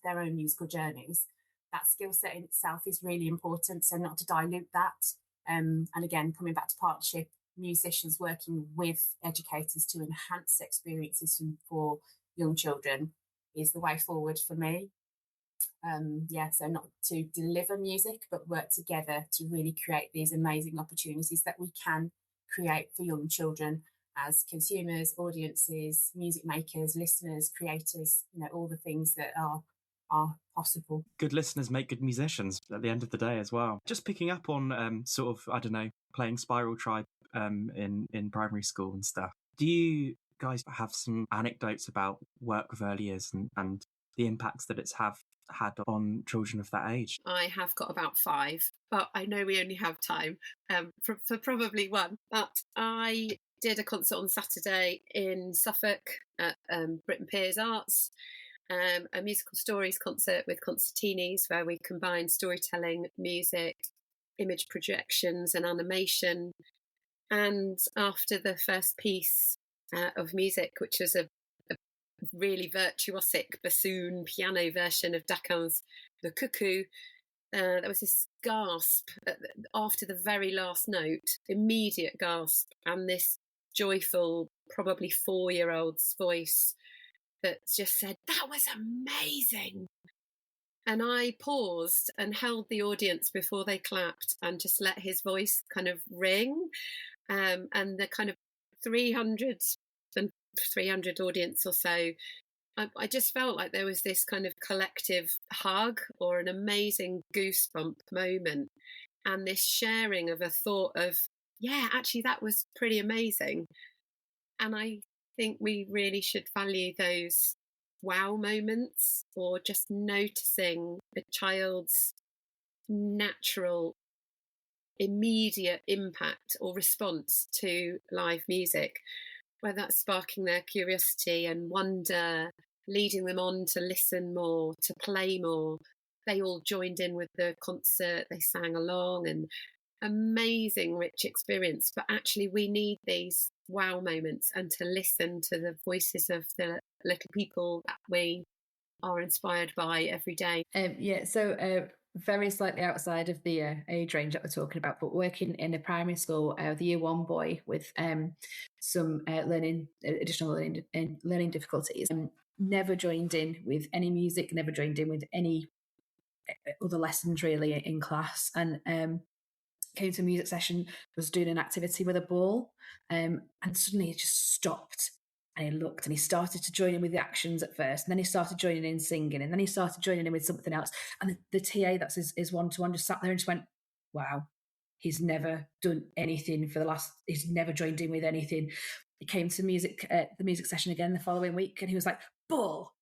Speaker 3: their own musical journeys. That skill set in itself is really important, so not to dilute that. And again, coming back to partnership, musicians working with educators to enhance experiences for young children is the way forward for me. So not to deliver music, but work together to really create these amazing opportunities that we can create for young children as consumers, audiences, music makers, listeners, creators, you know, all the things that are possible.
Speaker 1: Good listeners make good musicians at the end of the day as well. Just picking up on playing Spiral Tribe in primary school and stuff. Do you guys have some anecdotes about work with early years and the impacts that it's had on children of that age?
Speaker 4: I have got about 5, but I know we only have time for probably one. But I did a concert on Saturday in Suffolk at Britain Peers Arts, a musical stories concert with concertinis where we combined storytelling, music, image projections and animation. And after the first piece of music, which was a really virtuosic bassoon piano version of Dakin's The Cuckoo, there was this gasp after the very last note, immediate gasp, and this joyful, probably 4-year-old's voice that just said, "That was amazing." And I paused and held the audience before they clapped and just let his voice kind of ring. And the kind of 300 audience or so, I just felt like there was this kind of collective hug or an amazing goosebump moment, and this sharing of a thought of, yeah, actually that was pretty amazing. And I think we really should value those wow moments, or just noticing the child's natural immediate impact or response to live music, whether that's sparking their curiosity and wonder, leading them on to listen more, to play more. They all joined in with the concert, they sang along, and amazing rich experience. But actually we need these wow moments and to listen to the voices of the little people that we are inspired by every day.
Speaker 5: Very slightly outside of the age range that we're talking about, but working in a primary school, the year 1 boy with some additional learning difficulties, never joined in with any music, never joined in with any other lessons really in class, and came to a music session, was doing an activity with a ball, and suddenly it just stopped. And he looked and he started to join in with the actions at first. And then he started joining in singing. And then he started joining in with something else. And the TA, that's his one-to-one, just sat there and just went, wow, he's never done anything he's never joined in with anything. He came to the music session again the following week and he was like, ball,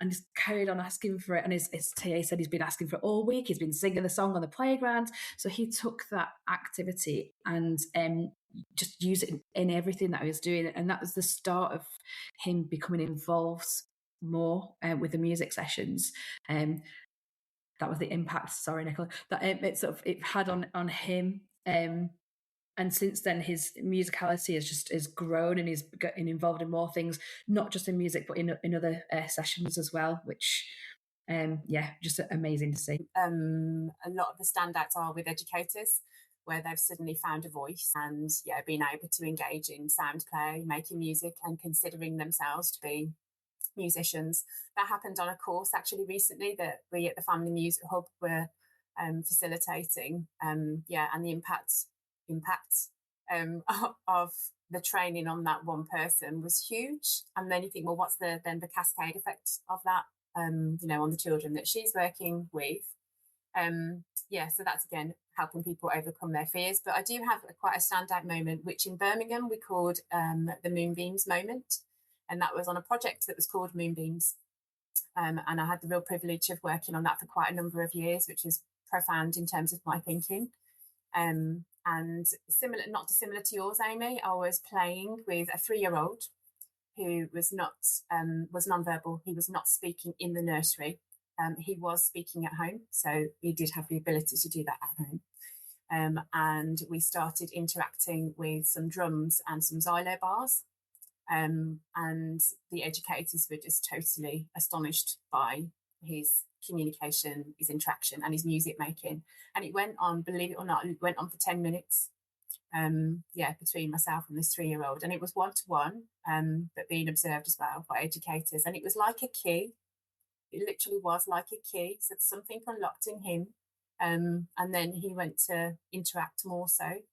Speaker 5: and just carried on asking for it. And his TA said he's been asking for it all week. He's been singing the song on the playground. So he took that activity and just use it in everything that he was doing. And that was the start of him becoming involved more with the music sessions. That was the impact, sorry, Nicola, that it had on him. And since then, his musicality has grown, and he's getting involved in more things, not just in music, but in other sessions as well, which, just amazing to see.
Speaker 3: A lot of the standouts are with educators, where they've suddenly found a voice and, being able to engage in sound play, making music and considering themselves to be musicians. That happened on a course actually recently that we at the Family Music Hub were facilitating, and the impact of the training on that one person was huge. And then you think, well, what's the cascade effect of that, on the children that she's working with? So that's again helping people overcome their fears. But I do have quite a standout moment, which in Birmingham we called the Moonbeams moment, and that was on a project that was called Moonbeams. And I had the real privilege of working on that for quite a number of years, which was profound in terms of my thinking. And not dissimilar to yours, Amy, I was playing with a 3-year-old who was nonverbal. He was not speaking in the nursery. He was speaking at home, so he did have the ability to do that at home. And we started interacting with some drums and some xylo bars. And the educators were just totally astonished by his communication, his interaction, and his music making. And it went on, believe it or not, it went on for 10 minutes. Between myself and this 3-year-old, and it was one-to-one, but being observed as well by educators. And it was like a key. It literally was like a key. So something unlocked in him, and then he went to interact more so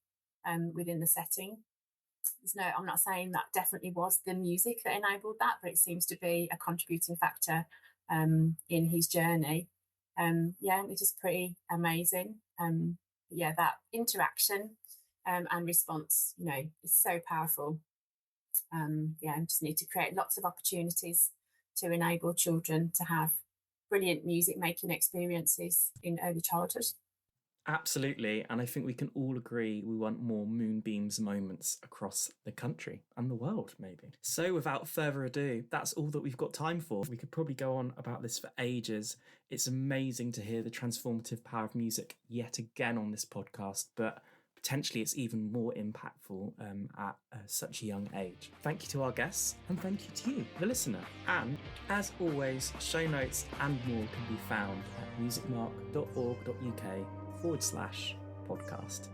Speaker 3: within the setting. I'm not saying that definitely was the music that enabled that, but it seems to be a contributing factor in his journey. It's just pretty amazing. That interaction and response, is so powerful. and just need to create lots of opportunities to enable children to have brilliant music making experiences in early childhood.
Speaker 1: Absolutely, and I think we can all agree we want more Moonbeams moments across the country and the world, maybe. So without further ado, that's all that we've got time for. We could probably go on about this for ages. It's amazing to hear the transformative power of music yet again on this podcast, but potentially it's even more impactful at such a young age. Thank you to our guests, and thank you to you, the listener. And as always, show notes and more can be found at musicmark.org.uk/podcast.